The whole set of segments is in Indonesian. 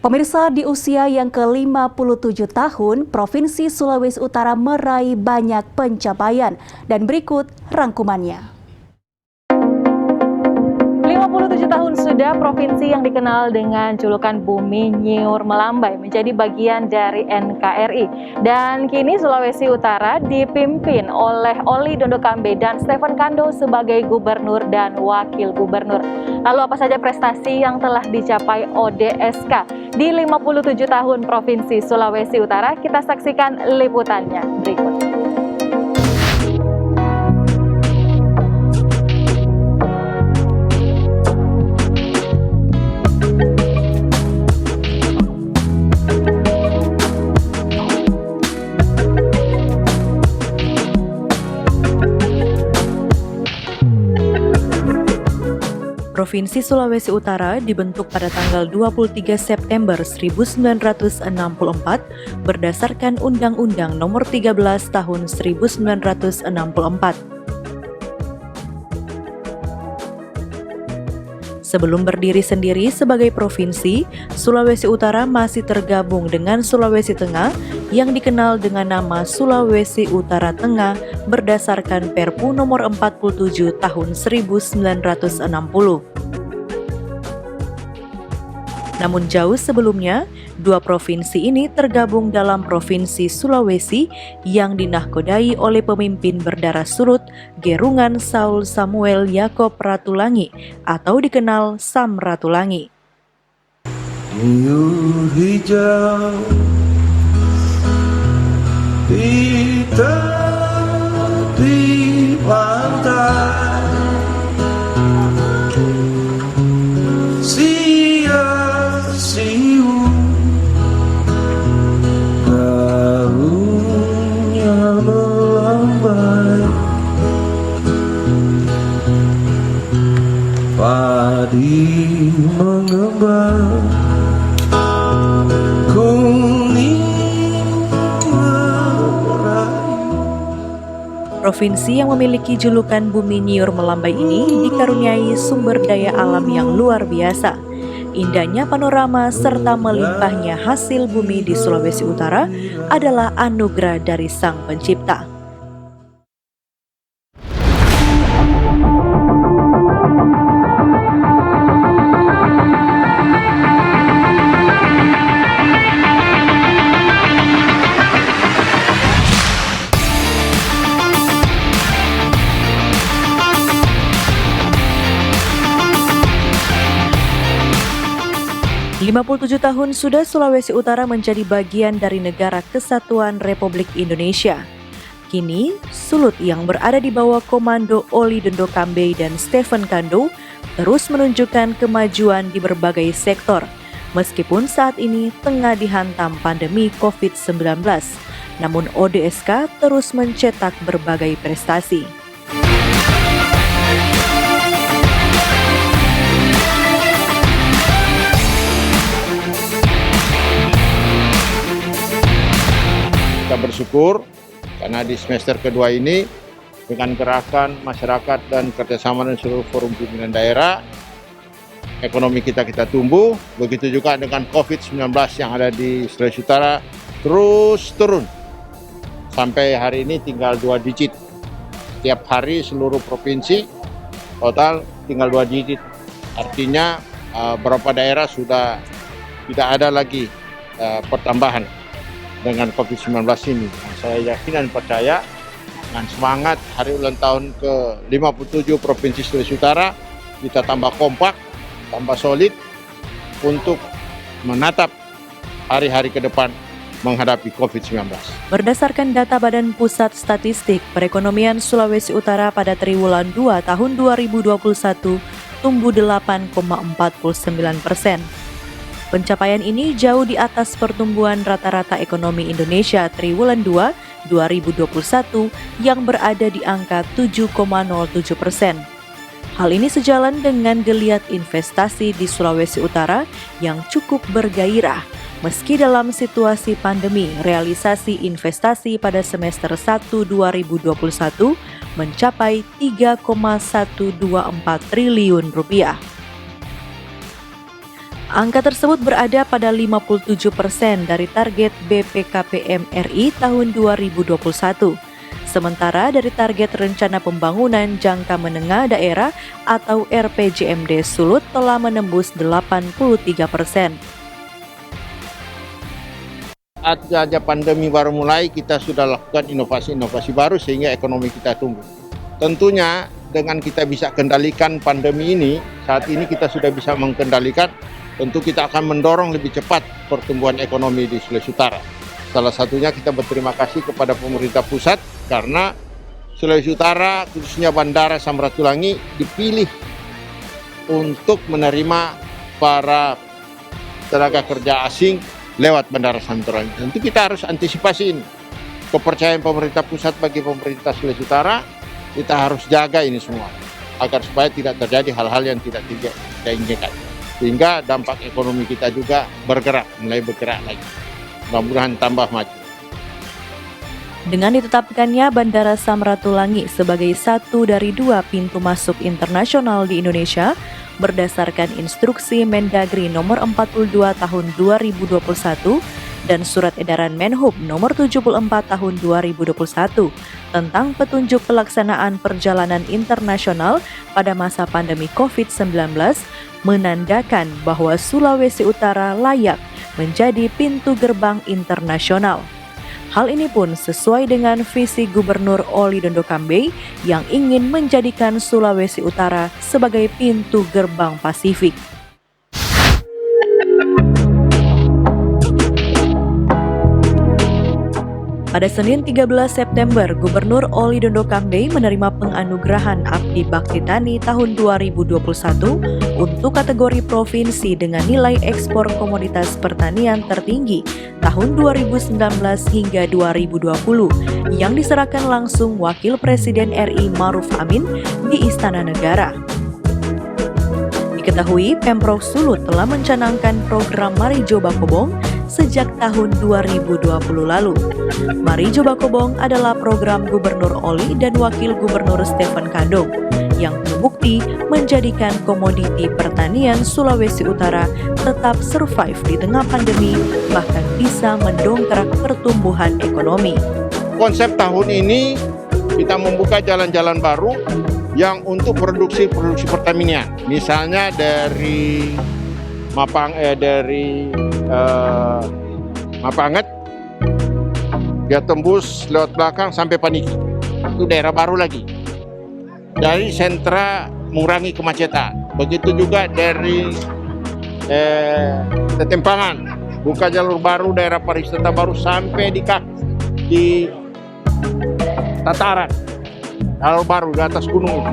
Pemirsa, di usia yang ke-57 tahun, Provinsi Sulawesi Utara meraih banyak pencapaian. Dan berikut rangkumannya. 57 tahun sudah provinsi yang dikenal dengan julukan Bumi Nyiur Melambai menjadi bagian dari NKRI. Dan kini Sulawesi Utara dipimpin oleh Oli Dondo Kambe dan Stephen Kando sebagai gubernur dan wakil gubernur. Lalu apa saja prestasi yang telah dicapai ODSK di 57 tahun Provinsi Sulawesi Utara? Kita saksikan liputannya berikut. Provinsi Sulawesi Utara dibentuk pada tanggal 23 September 1964 berdasarkan Undang-Undang Nomor 13 Tahun 1964. Sebelum berdiri sendiri sebagai provinsi, Sulawesi Utara masih tergabung dengan Sulawesi Tengah yang dikenal dengan nama Sulawesi Utara Tengah berdasarkan Perpu Nomor 47 Tahun 1960. Namun jauh sebelumnya, dua provinsi ini tergabung dalam Provinsi Sulawesi yang dinahkodai oleh pemimpin berdarah surut Gerungan Saul Samuel Yakob Ratulangi atau dikenal Sam Ratulangi. Nyiur hijau di tepi pantai, sia-siu daunnya melambai, padi mengembang, Provinsi yang memiliki julukan Bumi Nyiur Melambai ini dikaruniai sumber daya alam yang luar biasa. Indahnya panorama serta melimpahnya hasil bumi di Sulawesi Utara adalah anugerah dari Sang Pencipta. ...57 tahun sudah Sulawesi Utara menjadi bagian dari Negara Kesatuan Republik Indonesia. Kini, Sulut yang berada di bawah komando Oli Dondo Kambe dan Stephen Kando terus menunjukkan kemajuan di berbagai sektor. Meskipun saat ini tengah dihantam pandemi COVID-19, namun ODSK terus mencetak berbagai prestasi. Kita bersyukur karena di semester kedua ini dengan gerakan masyarakat dan kerjasama dengan seluruh forum pimpinan daerah, ekonomi kita tumbuh. Begitu juga dengan COVID-19 yang ada di Sulawesi Utara terus turun. Sampai hari ini tinggal 2 digit. Setiap hari seluruh provinsi total tinggal 2 digit. Artinya beberapa daerah sudah tidak ada lagi pertambahan dengan COVID-19 ini. Saya yakin dan percaya dengan semangat hari ulang tahun ke-57 Provinsi Sulawesi Utara, kita tambah kompak, tambah solid untuk menatap hari-hari ke depan menghadapi COVID-19. Berdasarkan data Badan Pusat Statistik, perekonomian Sulawesi Utara pada triwulan 2 tahun 2021 tumbuh 8,49%. Pencapaian ini jauh di atas pertumbuhan rata-rata ekonomi Indonesia triwulan 2 2021 yang berada di angka 7,07%. Hal ini sejalan dengan geliat investasi di Sulawesi Utara yang cukup bergairah. Meski dalam situasi pandemi, realisasi investasi pada semester 1 2021 mencapai 3,124 triliun rupiah. Angka tersebut berada pada 57% dari target BPKPM RI tahun 2021. Sementara dari target Rencana Pembangunan Jangka Menengah Daerah atau RPJMD Sulut telah menembus 83%. Saat saja pandemi baru mulai, kita sudah lakukan inovasi-inovasi baru sehingga ekonomi kita tumbuh. Tentunya dengan kita bisa kendalikan pandemi ini, saat ini kita sudah bisa mengendalikan, tentu kita akan mendorong lebih cepat pertumbuhan ekonomi di Sulawesi Utara. Salah satunya kita berterima kasih kepada pemerintah pusat karena Sulawesi Utara, khususnya Bandara Samratulangi, dipilih untuk menerima para tenaga kerja asing lewat Bandara Samratulangi. Tentu kita harus antisipasi ini. Kepercayaan pemerintah pusat bagi pemerintah Sulawesi Utara, kita harus jaga ini semua agar supaya tidak terjadi hal-hal yang tidak kita inginkan. Sehingga dampak ekonomi kita juga mulai bergerak lagi. Mudah-mudahan tambah maju. Dengan ditetapkannya Bandara Samratulangi sebagai satu dari 2 pintu masuk internasional di Indonesia, berdasarkan instruksi Mendagri nomor 42 tahun 2021 dan Surat Edaran Menhub nomor 74 tahun 2021 tentang petunjuk pelaksanaan perjalanan internasional pada masa pandemi COVID-19 menandakan bahwa Sulawesi Utara layak menjadi pintu gerbang internasional. Hal ini pun sesuai dengan visi Gubernur Oli Dondo Kambe yang ingin menjadikan Sulawesi Utara sebagai pintu gerbang Pasifik. Pada Senin 13 September, Gubernur Oli Dondo Kambe menerima penganugerahan Abdi Bakti Tani tahun 2021 untuk kategori provinsi dengan nilai ekspor komoditas pertanian tertinggi tahun 2019 hingga 2020 yang diserahkan langsung Wakil Presiden RI Ma'ruf Amin di Istana Negara. Diketahui Pemprov Sulut telah mencanangkan program Marijo Bakobong sejak tahun 2020 lalu. Marijo Bakobong adalah program Gubernur Oli dan Wakil Gubernur Stephen Kandung yang terbukti menjadikan komoditi pertanian Sulawesi Utara tetap survive di tengah pandemi, bahkan bisa mendongkrak pertumbuhan ekonomi. Konsep tahun ini kita membuka jalan-jalan baru yang untuk produksi pertanian. Misalnya dari Mapanget, dia tembus lewat belakang sampai Paniki. Itu daerah baru lagi. Dari sentra mengurangi kemacetan. Begitu juga dari Tetempangan, buka jalur baru daerah pariwisata baru sampai di Tataran, jalur baru di atas gunung itu.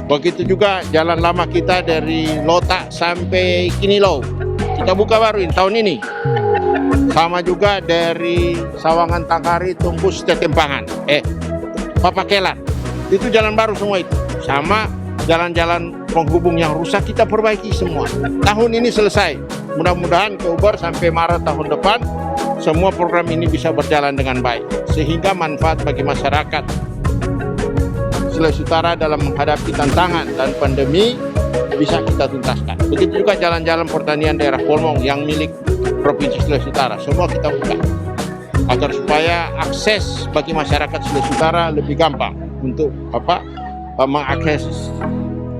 Begitu juga jalan lama kita dari Lotak sampai Kinilau, kita buka baru tahun ini. Sama juga dari Sawangan Tangkari tembus Tetempangan, Papakelan. Itu jalan baru semua itu. Sama jalan-jalan penghubung yang rusak kita perbaiki semua. Tahun ini selesai. Mudah-mudahan ke Uber sampai Maret tahun depan semua program ini bisa berjalan dengan baik sehingga manfaat bagi masyarakat Sulawesi Utara dalam menghadapi tantangan dan pandemi bisa kita tuntaskan. Begitu juga jalan-jalan pertanian daerah Polmong yang milik Provinsi Sulawesi Utara, semua kita buka agar supaya akses bagi masyarakat Sulawesi Utara lebih gampang untuk mengakses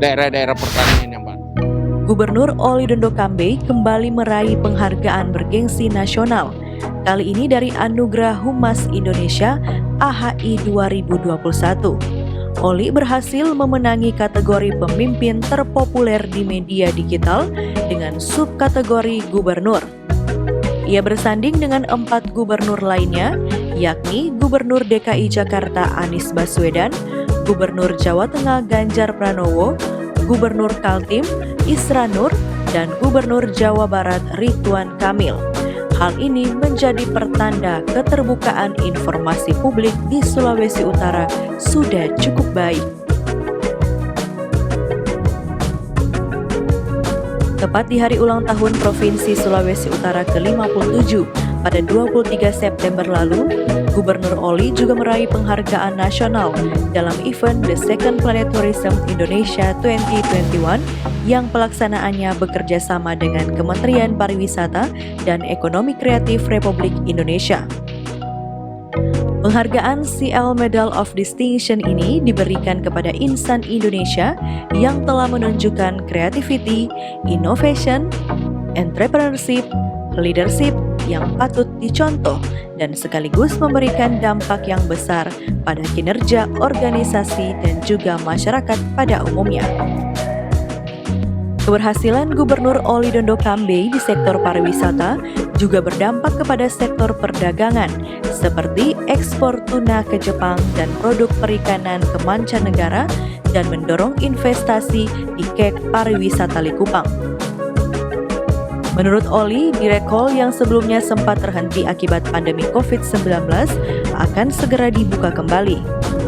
daerah-daerah pertanian yang baru. Gubernur Oli Dondo Kambe kembali meraih penghargaan bergengsi nasional, kali ini dari Anugerah Humas Indonesia AHI 2021. Oli berhasil memenangi kategori pemimpin terpopuler di media digital dengan subkategori gubernur. Ia bersanding dengan 4 gubernur lainnya, yakni Gubernur DKI Jakarta Anies Baswedan, Gubernur Jawa Tengah Ganjar Pranowo, Gubernur Kaltim Isra Nur, dan Gubernur Jawa Barat Ridwan Kamil. Hal ini menjadi pertanda keterbukaan informasi publik di Sulawesi Utara sudah cukup baik. Tepat di hari ulang tahun Provinsi Sulawesi Utara ke-57, Pada 23 September lalu, Gubernur Oli juga meraih penghargaan nasional dalam event The Second Planet Tourism Indonesia 2021 yang pelaksanaannya bekerja sama dengan Kementerian Pariwisata dan Ekonomi Kreatif Republik Indonesia. Penghargaan CL Medal of Distinction ini diberikan kepada insan Indonesia yang telah menunjukkan creativity, innovation, entrepreneurship, leadership yang patut dicontoh dan sekaligus memberikan dampak yang besar pada kinerja organisasi dan juga masyarakat pada umumnya. Keberhasilan Gubernur Oli Dondo Kambe di sektor pariwisata juga berdampak kepada sektor perdagangan seperti ekspor tuna ke Jepang dan produk perikanan ke mancanegara dan mendorong investasi di KEK Pariwisata Likupang. Menurut Oli, Direkol yang sebelumnya sempat terhenti akibat pandemi COVID-19 akan segera dibuka kembali.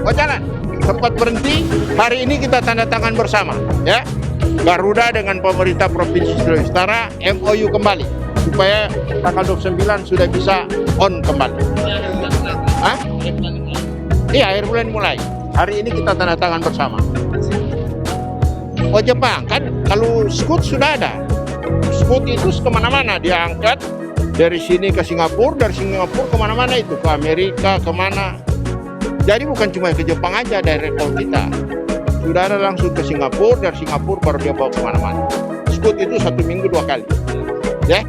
Oh jangan, sempat berhenti, hari ini kita tanda tangan bersama, ya. Garuda dengan pemerintah Provinsi Sulawesi Utara MOU kembali supaya tanggal 29 sudah bisa on kembali. Hah? Iya, akhir bulan mulai. Hari ini kita tanda tangan bersama. Oh Jepang, kan kalau Scoot sudah ada. Scoot itu kemana-mana, dia angkat dari sini ke Singapura, dari Singapura kemana-mana itu, ke Amerika, kemana. Jadi bukan cuma ke Jepang aja dari rekor kita. Sudah ada langsung ke Singapura, dari Singapura baru dia bawa kemana-mana. Scoot itu 1 minggu 2 kali. Ya.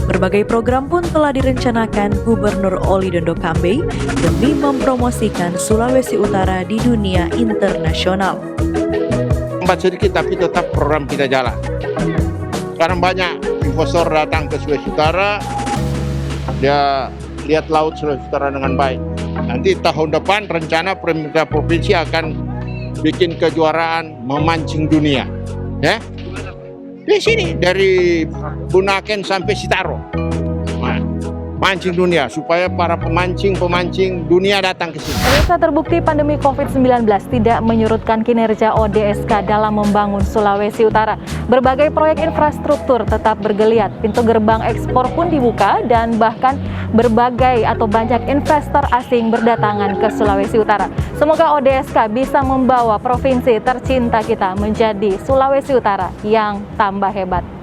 Berbagai program pun telah direncanakan Gubernur Oli Dondo Kambe demi mempromosikan Sulawesi Utara di dunia internasional. Lambat sedikit tapi tetap program kita jalan. Sekarang banyak investor datang ke Sulawesi Utara, dia lihat laut Sulawesi Utara dengan baik. Nanti tahun depan rencana pemerintah provinsi akan bikin kejuaraan memancing dunia, ya. Di sini dari Bunaken sampai Sitaro, mancing dunia supaya para pemancing dunia datang ke sini. Pemirsa, terbukti pandemi COVID-19 tidak menyurutkan kinerja ODSK dalam membangun Sulawesi Utara. Berbagai proyek infrastruktur tetap bergeliat, pintu gerbang ekspor pun dibuka dan bahkan berbagai atau banyak investor asing berdatangan ke Sulawesi Utara. Semoga ODSK bisa membawa provinsi tercinta kita menjadi Sulawesi Utara yang tambah hebat.